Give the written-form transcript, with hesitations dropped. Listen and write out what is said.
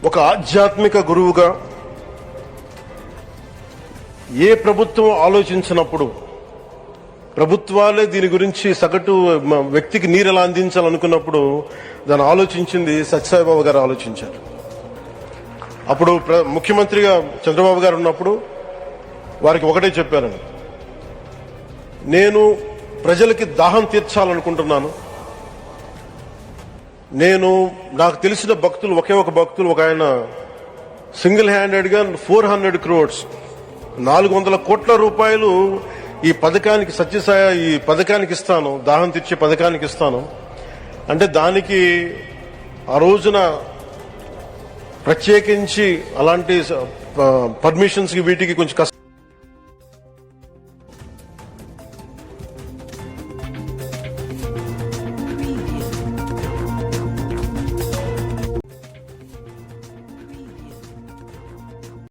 ఒక ఆధ్యాత్మిక గురువుగా ఏ ప్రభుత్వం ఆలోచించినప్పుడు ప్రభుత్వాలే దీని గురించి సగటు వ్యక్తికి నీరు ఎలా అందించాలనుకున్నప్పుడు దాన్ని ఆలోచించింది సత్యసాయిబాబా గారు ఆలోచించారు. అప్పుడు ముఖ్యమంత్రిగా చంద్రబాబు గారు ఉన్నప్పుడు వారికి ఒకటే చెప్పాను, నేను ప్రజలకి దాహం తీర్చాలనుకుంటున్నాను. నాకు తెలిసిన భక్తులు ఒక ఆయన సింగిల్ హ్యాండెడ్ గా 400 crores 400 కోట్ల రూపాయలు ఈ పథకానికి ఈ పథకానికి ఇస్తాను, దాహం తీర్చే పథకానికి ఇస్తాను అంటే దానికి ఆ రోజున ప్రత్యేకించి అలాంటి పర్మిషన్స్ కి వీటికి కొంచెం కష్టం.